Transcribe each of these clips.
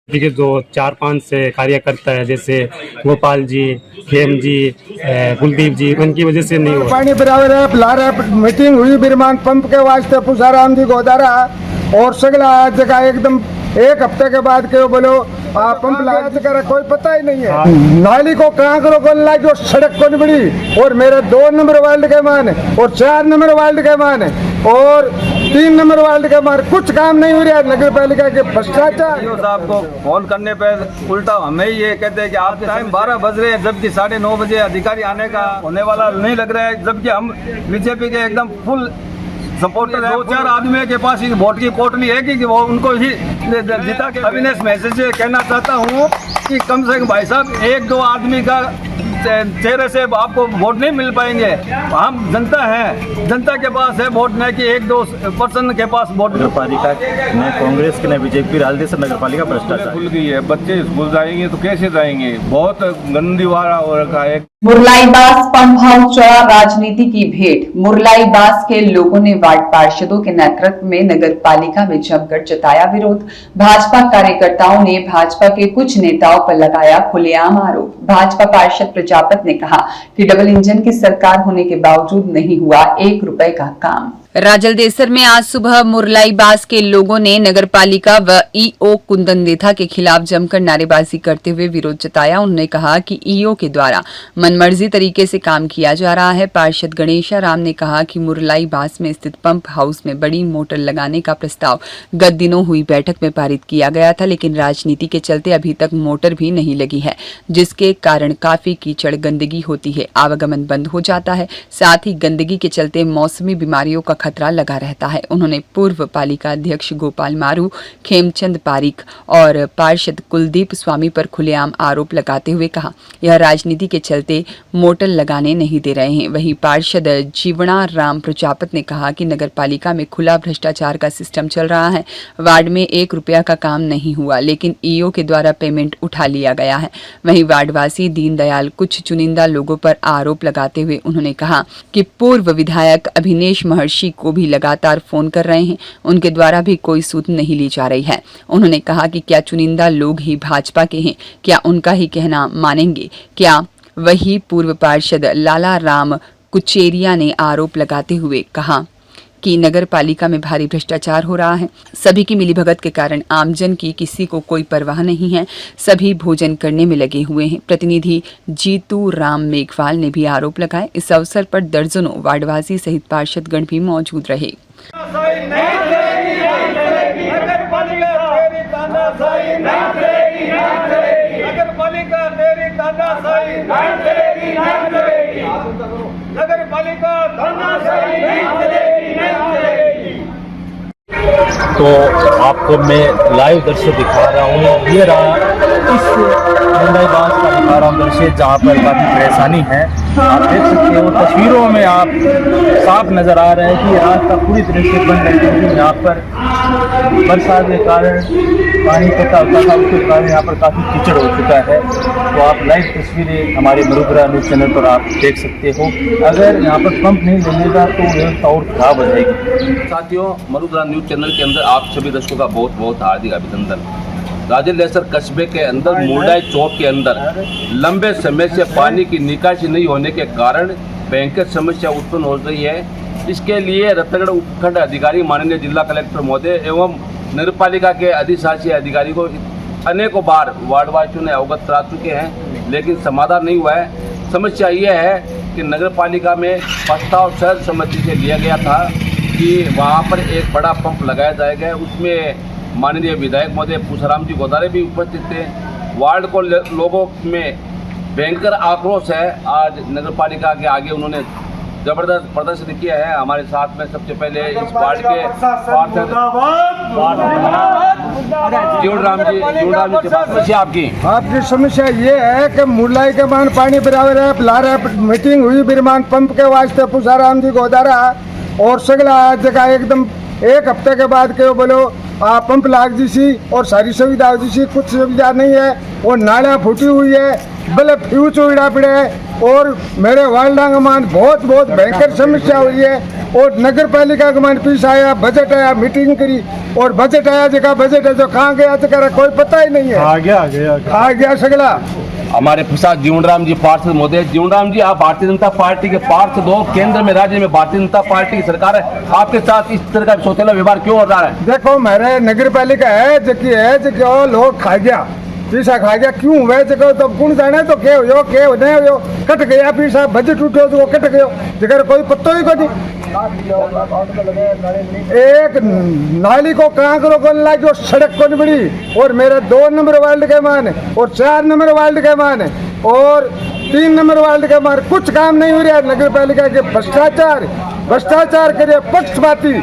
के जो 4-5 से कार्यकर्ता है, जैसे गोपाल जी, खेम जी, कुलदीप जी, उनकी वजह से नहीं हुआ। पानी बराबर है, पिला रहा। मीटिंग हुई बिरमान पंप के वास्ते पुषाराम जी गोदारा और सगला जगह एकदम एक हफ्ते के बाद के बोलो पंप लगा जगह कोई पता ही नहीं है। नाली को कहाँ करो को ला जो सड़क को नहीं बड़ी। और मेरे 2 नंबर वार्ड के मान और 4 नंबर वार्ड के मान और 3 नंबर वार्ड के मान कुछ काम नहीं हो रहा है। नगर पालिका के भ्रष्टाचार। साहब को फोन करने पे उल्टा हमें ये कहते हैं कि आप टाइम 12 बज रहे हैं, जबकि 9:30 बजे अधिकारी आने का होने वाला नहीं लग रहा है, जबकि हम बीजेपी के एकदम फुल सपोर्टर है। 2-4 आदमी के पास वोट की पोटली है कि वो उनको ही जीता के अविनेश मैसेज से कहना चाहता हूँ कि कम से कम भाई साहब 1-2 आदमी का चेहरे से आपको वोट नहीं मिल पाएंगे। हम जनता है, जनता के पास है वोट, नहीं कि 1-2 पर्सन के पास वोट। नगर पालिका न कांग्रेस की न बीजेपी राजनीति से नगर पालिका भ्रष्टाचार खुल गई है। बच्चे स्कूल जाएंगे तो कैसे जाएंगे? बहुत गंदी वारा हो रखा है। मुरलाईबास पंप हाउस चढ़ा राजनीति की भेंट। मुरलाईबास के लोगों ने वार्ड पार्षदों के नेतृत्व में नगर पालिका में जमकर जताया विरोध। भाजपा कार्यकर्ताओं ने भाजपा के कुछ नेताओं पर लगाया खुलेआम आरोप। भाजपा पार्षद प्रजापत ने कहा कि डबल इंजन की सरकार होने के बावजूद नहीं हुआ 1 रुपए का काम। राजलदेसर में आज सुबह मुरलाईबास के लोगों ने नगरपालिका व ईओ कुंदन देथा के खिलाफ जमकर नारेबाजी करते हुए विरोध जताया। उन्होंने कहा कि ईओ के द्वारा मनमर्जी तरीके से काम किया जा रहा है। पार्षद गणेशा राम ने कहा कि मुरलाईबास में स्थित पंप हाउस में बड़ी मोटर लगाने का प्रस्ताव गत दिनों हुई बैठक में पारित किया गया था, लेकिन राजनीति के चलते अभी तक मोटर भी नहीं लगी है, जिसके कारण काफी कीचड़ गंदगी होती है, आवागमन बंद हो जाता है। साथ ही गंदगी के चलते मौसमी बीमारियों का खतरा लगा रहता है। उन्होंने पूर्व पालिका अध्यक्ष गोपाल मारू, खेमचंद पारिक और पार्षद कुलदीप स्वामी पर खुलेआम आरोप लगाते हुए कहा यह राजनीति के चलते मोटर लगाने नहीं दे रहे हैं। वहीं पार्षद जीवना राम प्रजापत ने कहा कि नगर पालिका में खुला भ्रष्टाचार का सिस्टम चल रहा है। वार्ड में 1 रुपया का काम नहीं हुआ, लेकिन ईओ के द्वारा पेमेंट उठा लिया गया है। वहीं वार्डवासी दीनदयाल कुछ चुनिंदा लोगों पर आरोप लगाते हुए उन्होंने कहा कि पूर्व विधायक अभिनेश महर्षि को भी लगातार फोन कर रहे हैं, उनके द्वारा भी कोई सूद नहीं ली जा रही है। उन्होंने कहा कि क्या चुनिंदा लोग ही भाजपा के हैं? क्या उनका ही कहना मानेंगे? क्या वही पूर्व पार्षद लाला राम कुचेरिया ने आरोप लगाते हुए कहा कि नगर पालिका में भारी भ्रष्टाचार हो रहा है। सभी की मिलीभगत के कारण आमजन की किसी को कोई परवाह नहीं है, सभी भोजन करने में लगे हुए हैं। प्रतिनिधि जीतू राम मेघवाल ने भी आरोप लगाए। इस अवसर पर दर्जनों वार्डवासी सहित पार्षदगण भी मौजूद रहे। तो आपको मैं लाइव दृश्य दिखा रहा हूँ। ये रहा इस मुरलाईबास का दिखा रहा हूँ दृश्य, जहाँ पर काफ़ी परेशानी है। आप देख सकते हो तस्वीरों में, आप साफ नज़र आ रहा है कि रास्ता पूरी तरह से बंद है, क्योंकि यहाँ पर बरसात के कारण पानी इकट्ठा होता था, उसके कारण यहाँ पर काफ़ी कीचड़ हो चुका है। तो आप लाइव तस्वीरें हमारे मरुद्रा न्यूज़ चैनल पर आप देख सकते हो। अगर यहाँ पर पंप नहीं लगेगा तो व्यवस्था और खराब हो जाएगी। साथियों, मरुद्रा न्यूज़ चैनल के अंदर आप सभी दर्शकों का बहुत बहुत हार्दिक अभिनंदन। राजलदेसर कस्बे के अंदर मुरलाई चौक के अंदर लंबे समय से पानी की निकासी नहीं होने के कारण भयंकर समस्या उत्पन्न हो रही है। इसके लिए रतनगढ़ उपखंड अधिकारी माननीय जिला कलेक्टर महोदय एवं नगरपालिका के अधिशासी अधिकारी को अनेकों बार वार्डवासियों ने अवगत करा चुके हैं, लेकिन समाधान नहीं हुआ है। समस्या ये है कि नगरपालिका में प्रस्ताव शहर समिति से लिया गया था कि वहाँ पर एक बड़ा पंप लगाया जाएगा। उसमें माननीय विधायक महोदय पुषाराम जी गोदारे भी उपस्थित थे। वार्ड को लोगों में भयंकर आक्रोश है। आज नगरपालिका के आगे उन्होंने जबरदस्त प्रदर्शन किया है। हमारे साथ में सबसे पहले इस वार्ड के आपकी समस्या ये है कि मुरलाई के मान पानी बराबर है, पिला रहा। मीटिंग हुई बिरमान पंप के वास्ते पुषाराम जी गोदारा और सगला जगह एकदम एक हफ्ते के बाद के बोलो पंप लाग जी और सारी सुविधा हो जी, कुछ सुविधा नहीं है और नालियाँ फूटी हुई है, बल्ब फ्यूज उड़ा पड़े है और मेरे वार्डांग मान बहुत भयंकर समस्या हुई है। और नगर पालिका के मान पीस आया, बजट आया, मीटिंग करी और बजट आया, जगह बजट है जो कहाँ गया जगह कोई पता ही नहीं है। आ गया सगला। हमारे प्रसाद जीवनराम जी पार्षद महोदय, जीवनराम जी आप भारतीय जनता पार्टी के पार्षद हो, केंद्र में राज्य में भारतीय जनता पार्टी की सरकार है, आपके साथ इस तरह का सौतेला व्यवहार क्यों हो रहा है? देखो मेरे नगर पालिका है जो लोग खा गया पीसा खा गया, क्यों हुआ जगह तो कौन जाने, तो क्या हो नहीं हो, कट गया पीसा, बजट उठो तो वो कट गयो जगह कोई पत्तो ही को नहीं। एक नाली को कहाँ करो कौन लाग जो सड़क को नहीं बड़ी, और मेरे 2 नंबर वार्ड के मान और 4 नंबर वार्ड के मान और 3 नंबर वार्ड के मान कुछ काम नहीं हो रहा। नगर पालिका के भ्रष्टाचार करे, पक्षपाती।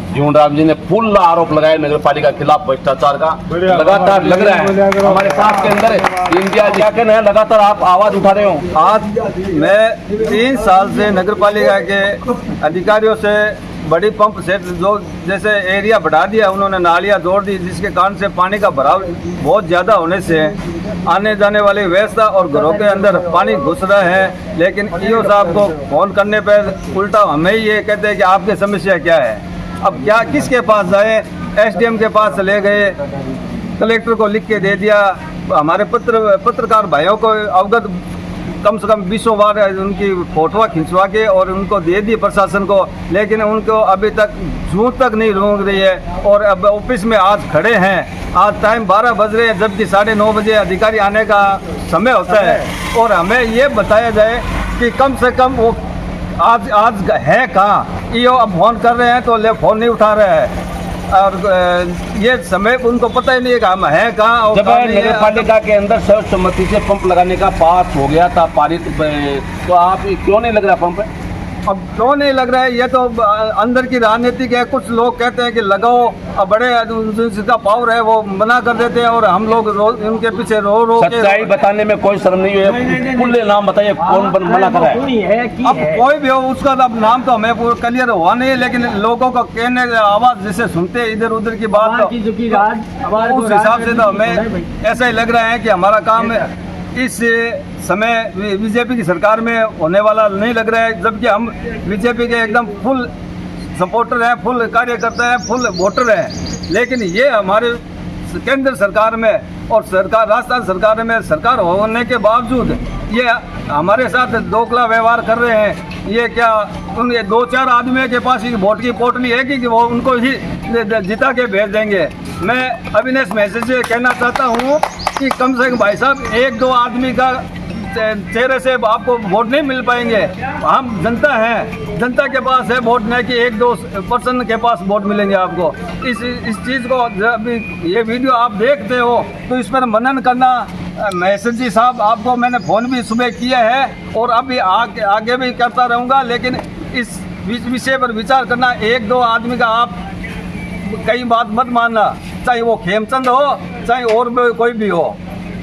जीवनराम जी ने फुल आरोप लगाए नगर पालिका के खिलाफ भ्रष्टाचार का, लगातार लग रहा है हमारे साथ के अंदर इंडिया क्या कहना है, लगातार आप आवाज उठा रहे हो। आज मैं 3 साल से नगर पालिका के अधिकारियों से बड़ी पंप सेट जो जैसे एरिया बढ़ा दिया, उन्होंने नालियां जोड़ दी, जिसके कारण से पानी का भराव बहुत ज़्यादा होने से आने जाने वाली व्यवस्था और घरों के अंदर पानी घुस रहा है। लेकिन ईओ साहब को फोन करने पर उल्टा हमें ये कहते हैं कि आपकी समस्या क्या है। अब क्या किसके पास जाए, एसडीएम के पास चले गए, कलेक्टर को लिख के दे दिया, हमारे पत्रकार भाइयों को अवगत कम से कम 20 बार उनकी फोटो खिंचवा के और उनको दे दी प्रशासन को, लेकिन उनको अभी तक जूं तक नहीं रोक रही है। और अब ऑफिस में आज खड़े हैं, आज टाइम 12 बज रहे हैं, जबकि 9:30 बजे अधिकारी आने का समय होता है। और हमें ये बताया जाए कि कम से कम वो आज है कहाँ। ईओ अब फोन कर रहे हैं तो फोन नहीं उठा रहे हैं, और ये समय उनको पता ही नहीं है कि हम हैं कहाँ। जब नगर पालिका के अंदर सर्वसम्मति से पंप लगाने का पास हो गया था पारित, तो आप क्यों नहीं लग रहा पंप? अब क्यों नहीं लग रहा है, ये तो अंदर की राजनीति है। कुछ लोग कहते हैं कि लगाओ, अब बड़े जिसका पावर है वो मना कर देते हैं और हम लोग उनके पीछे रो के। सच्चाई बताने में कोई शर्म नहीं है, पूरे नाम बताइए कौन मना कर रहा है। अब कोई भी हो उसका अब नाम तो हमें क्लियर हुआ नहीं है, लेकिन लोगों को कहने आवाज जिसे सुनते इधर उधर की बात, उस हिसाब से तो हमें ऐसा ही लग रहा है कि हमारा काम इस समय बीजेपी की सरकार में होने वाला नहीं लग रहा है। जबकि हम बीजेपी के एकदम फुल सपोर्टर हैं, फुल कार्यकर्ता हैं, फुल वोटर हैं। लेकिन ये हमारे केंद्र सरकार में और राजस्थान सरकार में सरकार होने के बावजूद ये हमारे साथ दोगला व्यवहार कर रहे हैं। ये क्या उन 2-4 आदमियों के पास वोट की पोटली है कि वो उनको ही जिता के भेज देंगे। मैं अविनाश मैसेज से कहना चाहता हूँ कि कम से कम भाई साहब 1-2 आदमी का चेहरे से आपको वोट नहीं मिल पाएंगे। हम जनता हैं, जनता के पास है वोट, नहीं कि 1-2 पर्सन के पास वोट मिलेंगे आपको। इस चीज़ को जब ये वीडियो आप देखते हो तो इस पर मनन करना। मैसेज जी साहब, आपको मैंने फ़ोन भी सुबह किया है और अभी आगे भी करता रहूँगा, लेकिन इस विषय पर विचार करना। 1-2 आदमी का आप कई बात मत मानना, चाहे वो खेमचंद हो चाहे और कोई भी हो।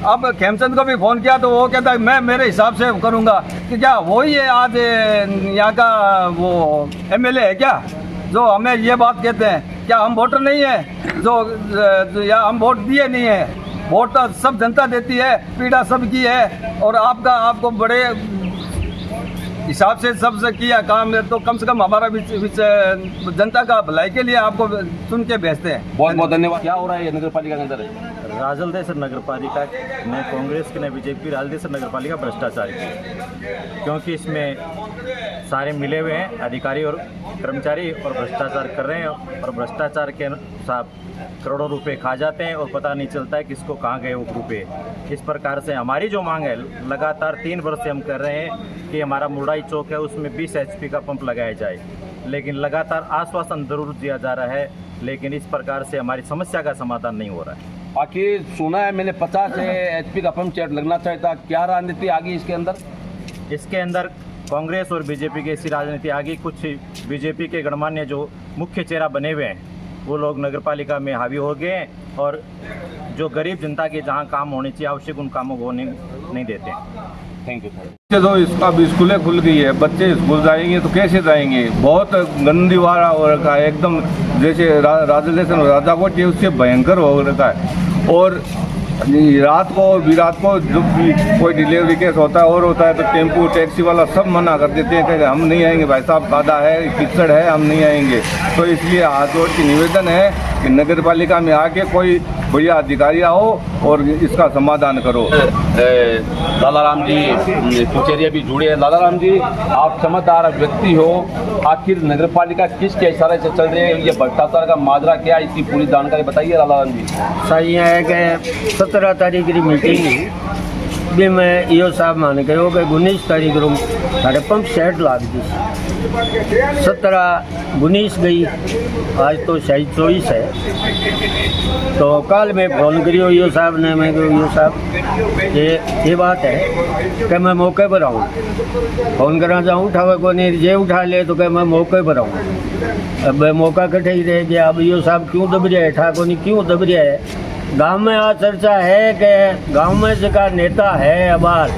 अब खेमचंद को भी फ़ोन किया तो वो कहता है मैं मेरे हिसाब से करूँगा। कि क्या वही है आज यहाँ का वो एमएलए है क्या जो हमें ये बात कहते हैं? क्या हम वोटर नहीं है जो या हम वोट दिए नहीं है? वोट तो सब जनता देती है, पीड़ा सबकी है। और आपको बड़े हिसाब से सबसे किया काम है, तो कम से कम हमारा जनता का भलाई के लिए आपको सुन के भेजते हैं। बहुत बहुत धन्यवाद। क्या हो रहा है नगर पालिका के अंदर? राजलदेसर नगर पालिका ने कांग्रेस की ने बीजेपी राजलदेसर नगर पालिका भ्रष्टाचार की, क्योंकि इसमें सारे मिले हुए हैं अधिकारी और कर्मचारी और भ्रष्टाचार कर रहे हैं। और भ्रष्टाचार के साथ करोड़ों रुपए खा जाते हैं और पता नहीं चलता है किसको कहाँ गए वो रुपए। इस प्रकार से हमारी जो मांग है, लगातार 3 वर्ष से हम कर रहे हैं कि हमारा मुरडाई चौक है उसमें 20 HP का पंप लगाया जाए, लेकिन लगातार आश्वासन जरूर दिया जा रहा है, लेकिन इस प्रकार से हमारी समस्या का समाधान नहीं हो रहा है। आखिर सुना है मैंने 50 HP का पंप सेट लगना चाहिए था, क्या राजनीति आ गई इसके अंदर? इसके अंदर कांग्रेस और बीजेपी की ऐसी राजनीति आ गई। कुछ बीजेपी के गणमान्य जो मुख्य चेहरा बने हुए हैं वो लोग नगर पालिका में हावी हो गए हैं और जो गरीब जनता के जहां काम होने चाहिए आवश्यक उन कामों को नहीं देते हैं। Thank you sir. तो इसका भी स्कूलें खुल गई है, बच्चे स्कूल जाएंगे तो कैसे जाएंगे? बहुत गंदी वारा हो रखा है, एकदम जैसे राजलदेसर राजाकोट उससे भयंकर हो रखा है। और रात को जब भी कोई डिलीवरी केस होता है और होता है तो टेम्पो टैक्सी वाला सब मना कर देते हैं कि हम नहीं आएंगे भाई साहब, कादा है, कीचड़ है, हम नहीं आएंगे। तो इसलिए हाथ जोड़ के निवेदन है कि नगर पालिका में आके कोई बढ़िया अधिकारी आओ और इसका समाधान करो। लालाराम जी कुचेरिया भी जुड़े हैं। लालाराम जी, आप समझदार व्यक्ति हो, आखिर नगर पालिका किसके इशारे से चल रही है? ये भ्रष्टाचार का माजरा क्या है, इसकी पूरी जानकारी बताइए लालाराम जी। सही है कि 17 तारीख की मीटिंग भी मैं यो साहब मान गयो कि 19 तारीख को साढ़े पंप सेट लाग दी, 17 19 गई, आज तो शायद 24 है। तो कल मैं फ़ोन करियो यो साहब ने, मैं कहो यो साहब ये बात है कि मैं मौके पर आऊँ, फ़ोन करना चाहूँ उठावे को नहीं, जे उठा ले तो क्या मैं मौके पर आऊँ। अब मौका कटे ही रह गया। अब यो साहब क्यों दब रहा है, ठाको नहीं क्यों दब रहा है? गांव में आ चर्चा है कि गांव में जगह नेता है अबार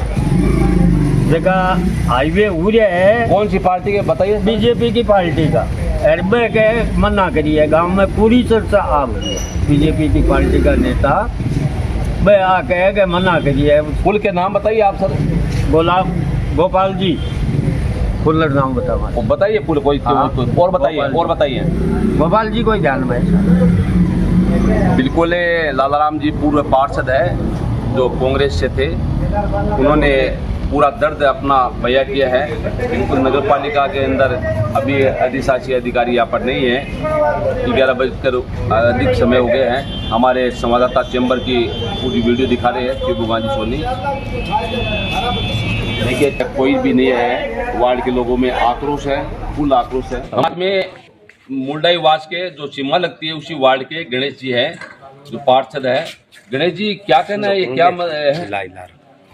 जगह हाईवे हो रहा है। कौन सी पार्टी के बताइए? बीजेपी की पार्टी का एरबे के मना करिए। गांव में पूरी चर्चा आ गई है, बीजेपी की पार्टी का नेता बे आ कहे के मना करिए। पुल के नाम बताइए आप सर। गोपाल जी फुल नाम बताओ, बताइए पुल कोई। हाँ, और बताइए गोपाल जी कोई ध्यान में। बिल्कुल, लालाराम जी पूर्व पार्षद है जो कांग्रेस से थे, उन्होंने पूरा दर्द अपना बयां किया है। बिल्कुल नगर पालिका के अंदर अभी अधिशासी अधिकारी यहाँ पर नहीं है। 11 बजकर अधिक समय हो गए हैं। हमारे संवाददाता चैम्बर की पूरी वीडियो दिखा रहे हैं शिबू गांधी सोनी। देखिए कोई भी नहीं है, वार्ड के लोगों में आक्रोश है, फुल आक्रोश है। बाद में मुंडाई वास के जो सीमा लगती है उसी वार्ड के गणेश जी है जो पार्षद है। गणेश जी क्या कहना है, ये क्या है?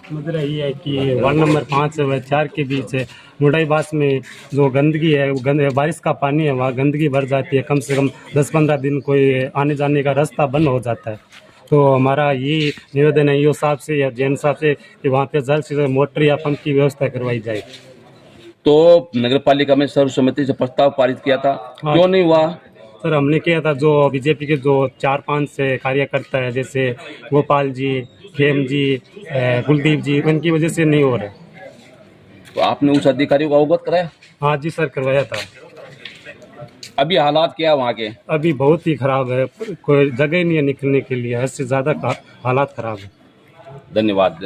मतलब ये है कि वार्ड नंबर 5 व 4 के बीच मुंडाई बास में जो गंदगी है, वो बारिश का पानी है, वहाँ गंदगी भर जाती है। कम से कम 10-15 दिन कोई आने जाने का रास्ता बंद हो जाता है। तो हमारा ये निवेदन है ईओ साहब से या जैन साहब से कि वहाँ पे जल्द से जल्द मोटर या पंप की व्यवस्था करवाई जाए। तो नगर पालिका में सर्वसम्मति से प्रस्ताव पारित किया था, क्यों नहीं हुआ? सर हमने किया था, जो बीजेपी के जो 4-5 से कार्यकर्ता है जैसे गोपाल जी, खेम जी, कुलदीप जी, उनकी वजह से नहीं हो रहा। तो आपने उस अधिकारी को अवगत कराया? हाँ जी सर, करवाया था। अभी हालात क्या है वहाँ के? अभी बहुत ही खराब है, कोई जगह ही नहीं है निकलने के लिए, इससे ज़्यादा हालात खराब है। धन्यवाद।